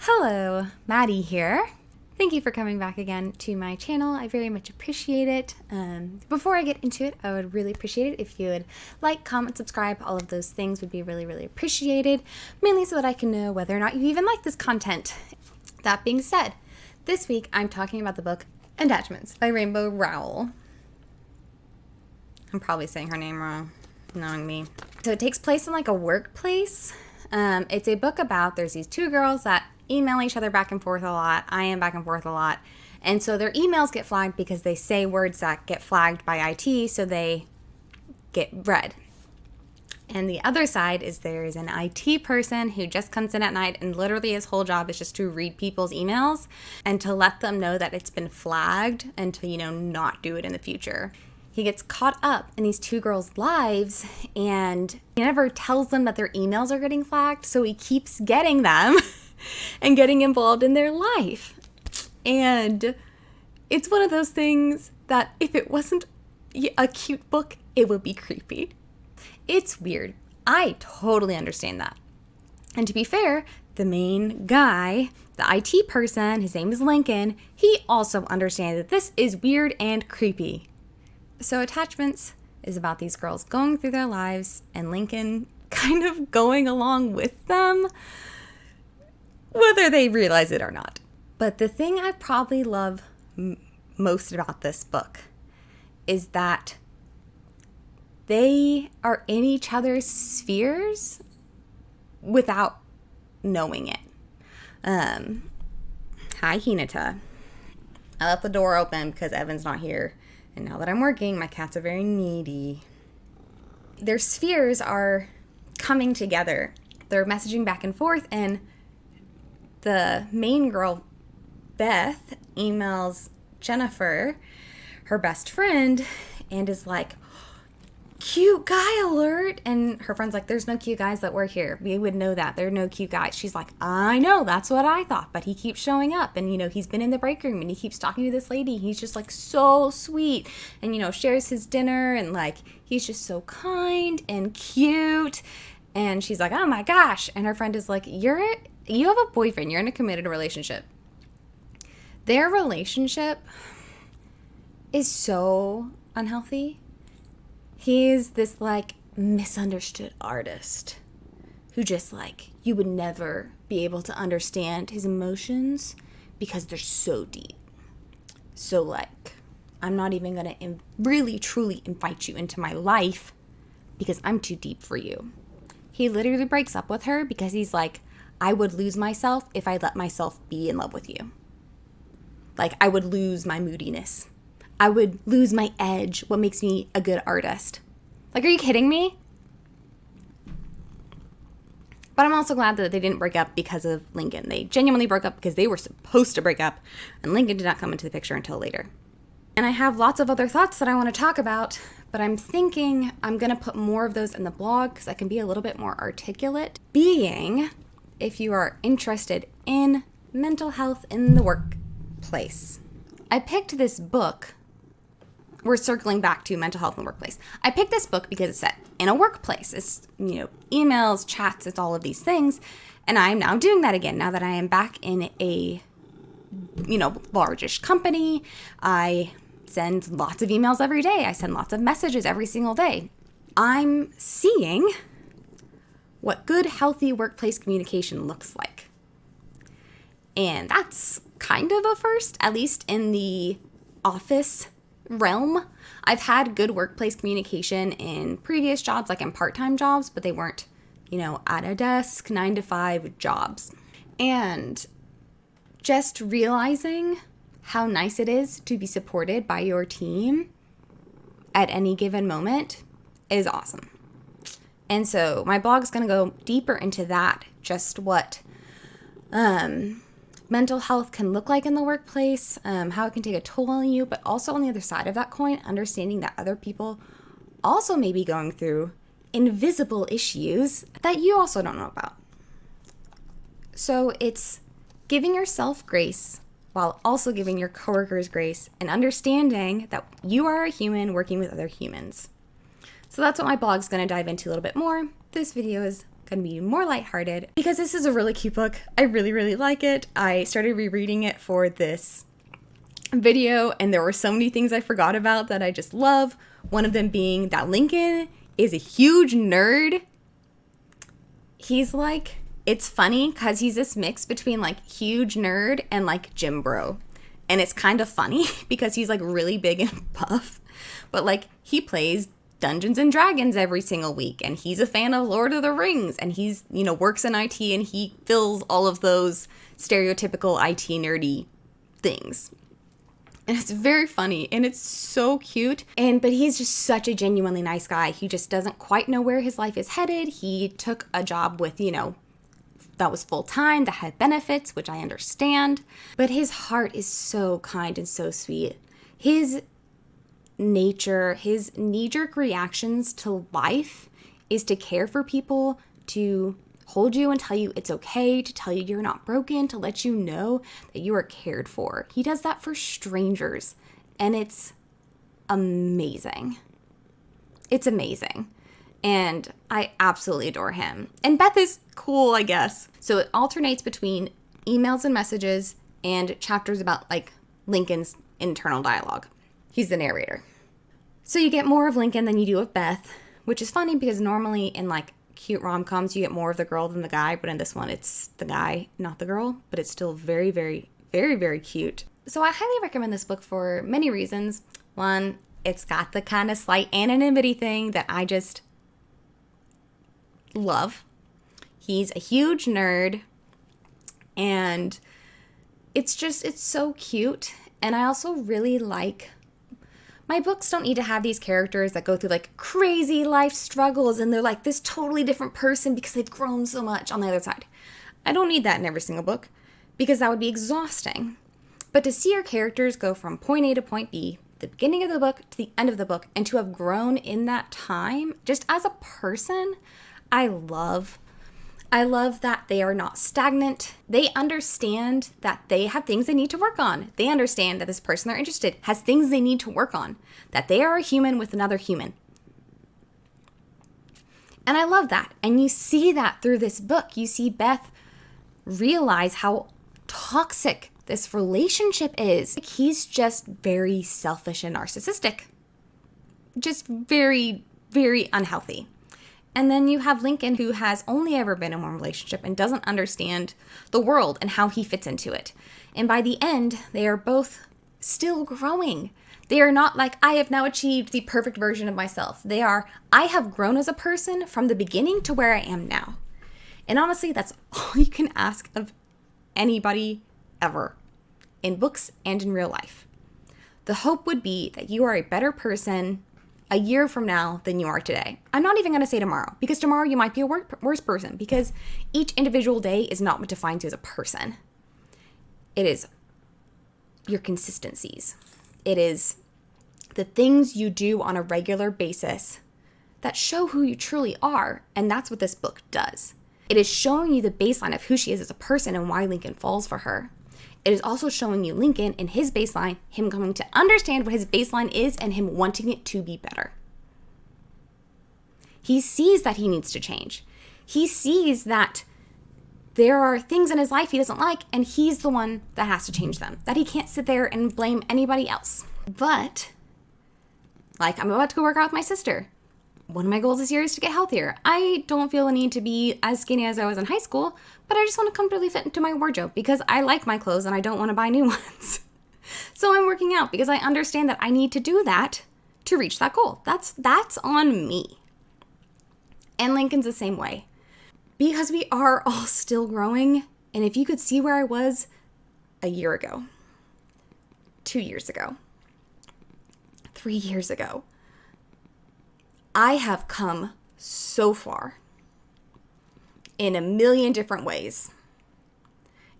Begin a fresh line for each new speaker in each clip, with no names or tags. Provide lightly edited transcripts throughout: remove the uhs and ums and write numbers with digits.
Hello, Maddie here. Thank you for coming back again to my channel. I very much appreciate it. Before I get into it, I would really appreciate it if you would like, comment, subscribe. All of those things would be really appreciated, mainly so that I can know whether or not you even like this content. That being said, this week I'm talking about the book Attachments by Rowell. I'm probably saying her name wrong, knowing me. So it takes place in like a workplace. It's a book about, there's these two girls that email each other back and forth a lot. I am back and forth a lot. And so their emails get flagged because they say words that get flagged by IT, so they get read. And the other side is there is an IT person who just comes in at night and literally his whole job is just to read people's emails and to let them know that it's been flagged and to, not do it in the future. He gets caught up in these two girls' lives and he never tells them that their emails are getting flagged, so he keeps getting them and getting involved in their life. And it's one of those things that if it wasn't a cute book, it would be creepy. It's weird. I totally understand that. And to be fair, the main guy, the IT person, his name is Lincoln, he also understands that this is weird and creepy. So Attachments is about these girls going through their lives and Lincoln kind of going along with them, whether they realize it or not. But the thing I probably love most about this book is that they are in each other's spheres without knowing it. Hi, Hinata. I left the door open because Evan's not here. And now that I'm working, my cats are very needy. Their spheres are coming together. They're messaging back and forth, and the main girl, Beth, emails Jennifer, her best friend, and is like, cute guy alert. And her friend's like, there's no cute guys that work here. We would know that. There are no cute guys. She's like, I know, that's what I thought. But he keeps showing up. And, he's been in the break room and he keeps talking to this lady. He's just like so sweet and, shares his dinner. And like, he's just so kind and cute. And she's like, oh my gosh. And her friend is like, you have a boyfriend. You're in a committed relationship. Their relationship is so unhealthy. He's this like misunderstood artist who just like, you would never be able to understand his emotions because they're so deep. So like, I'm not even going to really truly invite you into my life because I'm too deep for you. He literally breaks up with her because he's like, I would lose myself if I let myself be in love with you. Like, I would lose my moodiness. I would lose my edge, what makes me a good artist. Like, are you kidding me? But I'm also glad that they didn't break up because of Lincoln. They genuinely broke up because they were supposed to break up, and Lincoln did not come into the picture until later. And I have lots of other thoughts that I want to talk about, but I'm thinking I'm going to put more of those in the blog because I can be a little bit more articulate. Being, if you are interested in mental health in the workplace. I picked this book. We're circling back to mental health in the workplace. I picked this book because it's set in a workplace. It's, emails, chats, it's all of these things. And I'm now doing that again. Now that I am back in a, largish company, I send lots of emails every day. I send lots of messages every single day. I'm seeing what good, healthy workplace communication looks like. And that's kind of a first, at least in the office realm. I've had good workplace communication in previous jobs, like in part-time jobs, but they weren't, at a desk, 9-to-5 jobs. And just realizing how nice it is to be supported by your team at any given moment is awesome. And so my blog is going to go deeper into that, just what mental health can look like in the workplace, how it can take a toll on you, but also on the other side of that coin, understanding that other people also may be going through invisible issues that you also don't know about. So it's giving yourself grace while also giving your coworkers grace and understanding that you are a human working with other humans. So that's what my blog's going to dive into a little bit more. This video is going to be more lighthearted because this is a really cute book. I really, really like it. I started rereading it for this video, and there were so many things I forgot about that I just love. One of them being that Lincoln is a huge nerd. He's like, it's funny because he's this mix between like huge nerd and like gym bro. And it's kind of funny because he's like really big and buff, but like he plays Dungeons and Dragons every single week, and he's a fan of Lord of the Rings, and he's, works in IT, and he fills all of those stereotypical IT nerdy things. And it's very funny, and it's so cute. But he's just such a genuinely nice guy. He just doesn't quite know where his life is headed. He took a job with, that was full-time, that had benefits, which I understand. But his heart is so kind and so sweet. His nature, his knee-jerk reactions to life is to care for people, to hold you and tell you it's okay, to tell you you're not broken, to let you know that you are cared for. He does that for strangers, and it's amazing. It's amazing. And I absolutely adore him. And Beth is cool, I guess. So it alternates between emails and messages and chapters about like Lincoln's internal dialogue. He's the narrator. So you get more of Lincoln than you do of Beth, which is funny because normally in like cute rom-coms you get more of the girl than the guy, but in this one it's the guy, not the girl, but it's still very, very, very, very cute. So I highly recommend this book for many reasons. One, it's got the kind of slight anonymity thing that I just love. He's a huge nerd, and it's so cute. And I also really like, my books don't need to have these characters that go through like crazy life struggles and they're like this totally different person because they've grown so much on the other side. I don't need that in every single book because that would be exhausting. But to see our characters go from point A to point B, the beginning of the book to the end of the book, and to have grown in that time, just as a person, I love that they are not stagnant. They understand that they have things they need to work on. They understand that this person they're interested in has things they need to work on, that they are a human with another human. And I love that. And you see that through this book. You see Beth realize how toxic this relationship is. He's just very selfish and narcissistic. Just very, very unhealthy. And then you have Lincoln, who has only ever been in one relationship and doesn't understand the world and how he fits into it. And by the end, they are both still growing. They are not like, I have now achieved the perfect version of myself. They are, I have grown as a person from the beginning to where I am now. And honestly, that's all you can ask of anybody ever, in books and in real life. The hope would be that you are a better person a year from now than you are today. I'm not even going to say tomorrow, because tomorrow you might be a worse person, because each individual day is not what defines you as a person. It is your consistencies. It is the things you do on a regular basis that show who you truly are, and that's what this book does. It is showing you the baseline of who she is as a person and why Lincoln falls for her. It is also showing you Lincoln in his baseline, him coming to understand what his baseline is and him wanting it to be better. He sees that he needs to change. He sees that there are things in his life he doesn't like, and he's the one that has to change them. That he can't sit there and blame anybody else. But, like, I'm about to go work out with my sister. One of my goals this year is to get healthier. I don't feel the need to be as skinny as I was in high school, but I just want to comfortably fit into my wardrobe because I like my clothes and I don't want to buy new ones. So I'm working out because I understand that I need to do that to reach that goal. That's on me. And Lincoln's the same way. Because we are all still growing, and if you could see where I was a year ago, 2 years ago, 3 years ago, I have come so far in a million different ways.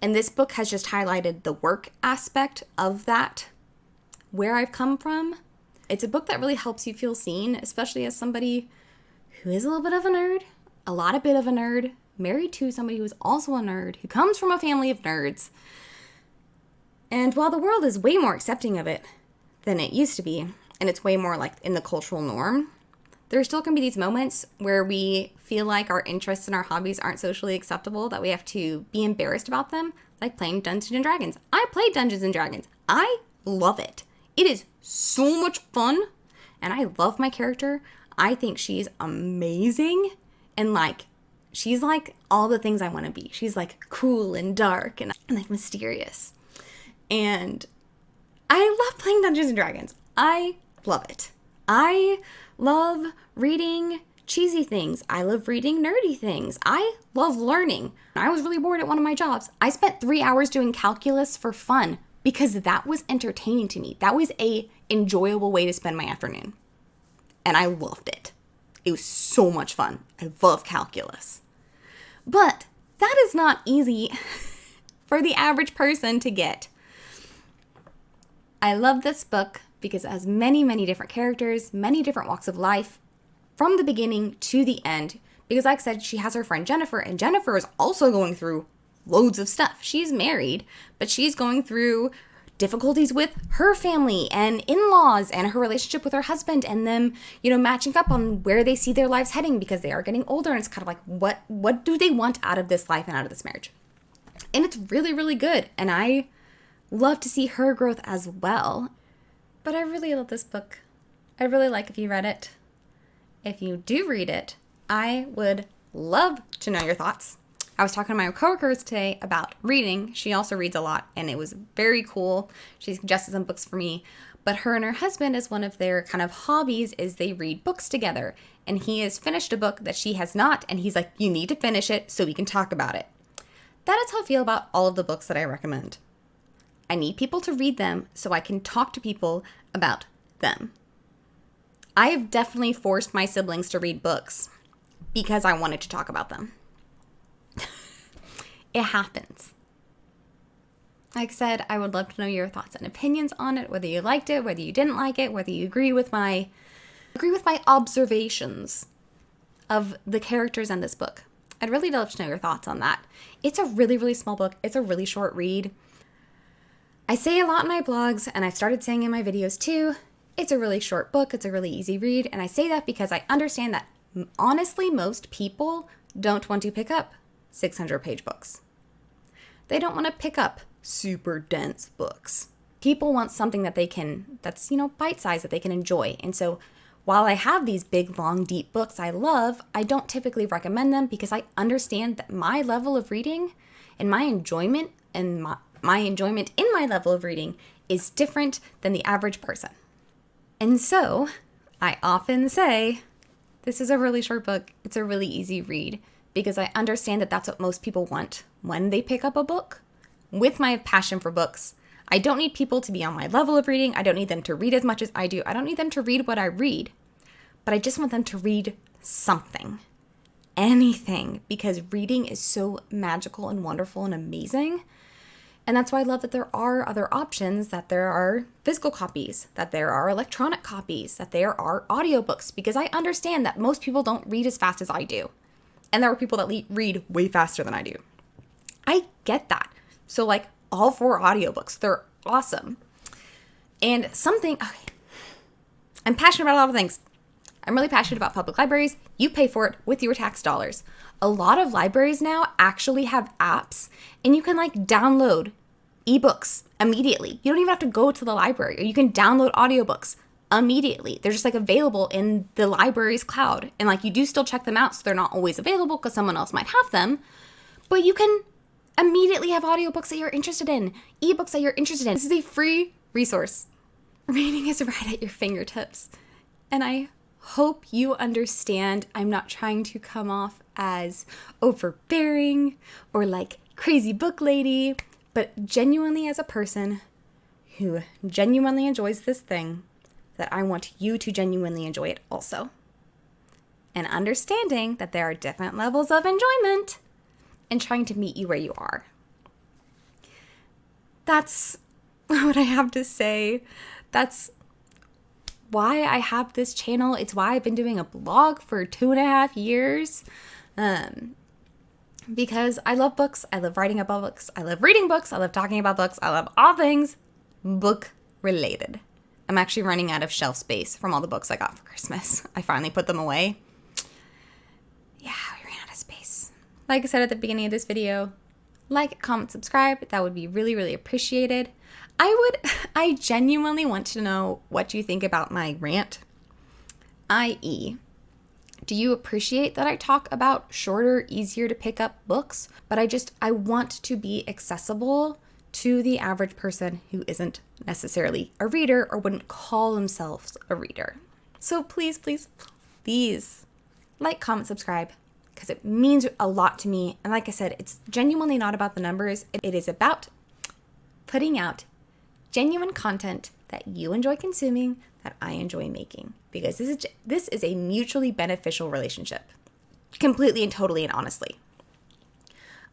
And this book has just highlighted the work aspect of that, where I've come from. It's a book that really helps you feel seen, especially as somebody who is a little bit of a nerd, a bit of a nerd, married to somebody who is also a nerd, who comes from a family of nerds. And while the world is way more accepting of it than it used to be, and it's way more like in the cultural norm, There still can be these moments where we feel like our interests and our hobbies aren't socially acceptable, that we have to be embarrassed about them, like playing Dungeons and Dragons. I play Dungeons and Dragons. I love it. It is so much fun, and I love my character. I think she's amazing, and like, she's like all the things I want to be. She's like cool and dark and like mysterious. And I love playing Dungeons and Dragons. I love it. I love reading cheesy things. I love reading nerdy things. I love learning. I was really bored at one of my jobs. I spent 3 hours doing calculus for fun because that was entertaining to me. That was a enjoyable way to spend my afternoon. And I loved it. It was so much fun. I love calculus. But that is not easy for the average person to get. I love this book because it has many, many different characters, many different walks of life, from the beginning to the end. Because like I said, she has her friend Jennifer, and Jennifer is also going through loads of stuff. She's married, but she's going through difficulties with her family and in-laws and her relationship with her husband, and them, matching up on where they see their lives heading because they are getting older. And it's kind of like, what do they want out of this life and out of this marriage? And it's really, really good. And I love to see her growth as well. But I really love this book. I really like if you read it. If you do read it, I would love to know your thoughts. I was talking to my coworkers today about reading. She also reads a lot, and it was very cool. She suggested some books for me. But her and her husband, is one of their kind of hobbies, is they read books together. And he has finished a book that she has not, and he's like, you need to finish it so we can talk about it. That is how I feel about all of the books that I recommend. I need people to read them so I can talk to people about them. I have definitely forced my siblings to read books because I wanted to talk about them. It happens. Like I said, I would love to know your thoughts and opinions on it, whether you liked it, whether you didn't like it, whether you agree with my observations of the characters in this book. I'd really love to know your thoughts on that. It's a really, really small book. It's a really short read. I say a lot in my blogs, and I've started saying in my videos too, it's a really short book. It's a really easy read. And I say that because I understand that honestly, most people don't want to pick up 600-page books. They don't want to pick up super dense books. People want something that that's bite-sized, that they can enjoy. And so while I have these big, long, deep books I love, I don't typically recommend them because I understand that my level of reading and my enjoyment in my level of reading is different than the average person. And so I often say, this is a really short book. It's a really easy read because I understand that that's what most people want when they pick up a book. With my passion for books, I don't need people to be on my level of reading. I don't need them to read as much as I do. I don't need them to read what I read, but I just want them to read something, anything, because reading is so magical and wonderful and amazing. And that's why I love that there are other options, that there are physical copies, that there are electronic copies, that there are audiobooks, because I understand that most people don't read as fast as I do. And there are people that read way faster than I do. I get that. So like all 4 audiobooks, they're awesome. And I'm passionate about a lot of things. I'm really passionate about public libraries. You pay for it with your tax dollars. A lot of libraries now actually have apps, and you can download ebooks immediately. You don't even have to go to the library, or you can download audiobooks immediately. They're just available in the library's cloud. And you do still check them out, so they're not always available because someone else might have them. But you can immediately have audiobooks that you're interested in, ebooks that you're interested in. This is a free resource. Reading is right at your fingertips. And I hope you understand I'm not trying to come off as overbearing or crazy book lady, but genuinely as a person who genuinely enjoys this thing, that I want you to genuinely enjoy it also. And understanding that there are different levels of enjoyment and trying to meet you where you are. That's what I have to say. That's why I have this channel. It's why I've been doing a blog for 2.5 years. Because I love books. I love writing about books. I love reading books. I love talking about books. I love all things book related. I'm actually running out of shelf space from all the books I got for Christmas. I finally put them away. Yeah, we ran out of space. Like I said at the beginning of this video, like, comment, subscribe. That would be really, really appreciated. I genuinely want to know what you think about my rant, i.e., do you appreciate that I talk about shorter, easier to pick up books? But I want to be accessible to the average person who isn't necessarily a reader or wouldn't call themselves a reader. So please, please, please like, comment, subscribe, because it means a lot to me. And like I said, it's genuinely not about the numbers. It is about putting out genuine content that you enjoy consuming, that I enjoy making, because this is a mutually beneficial relationship, completely and totally and honestly.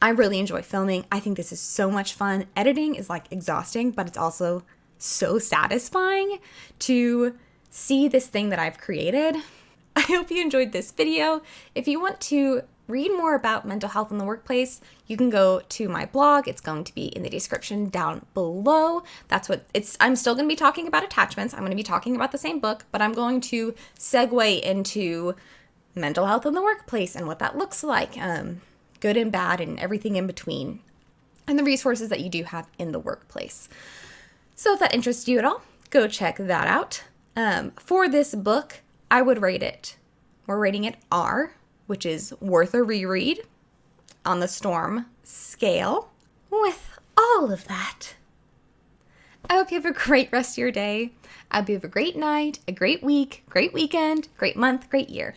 I really enjoy filming. I think this is so much fun. Editing is like exhausting, but it's also so satisfying to see this thing that I've created. I hope you enjoyed this video. If you want to read more about mental health in the workplace, you can go to my blog. It's going to be in the description down below. I'm still going to be talking about attachments. I'm going to be talking about the same book, but I'm going to segue into mental health in the workplace and what that looks like, good and bad and everything in between, and the resources that you do have in the workplace. So if that interests you at all, go check that out. For this book, I would rate it. We're rating it R, which is worth a reread on the Storm scale. With all of that, I hope you have a great rest of your day. I hope you have a great night, a great week, great weekend, great month, great year.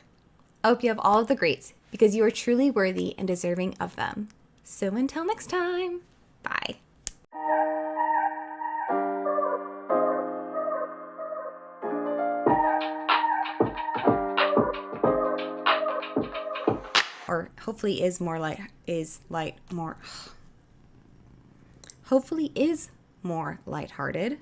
I hope you have all of the greats because you are truly worthy and deserving of them. So until next time, bye. Or hopefully is more lighthearted.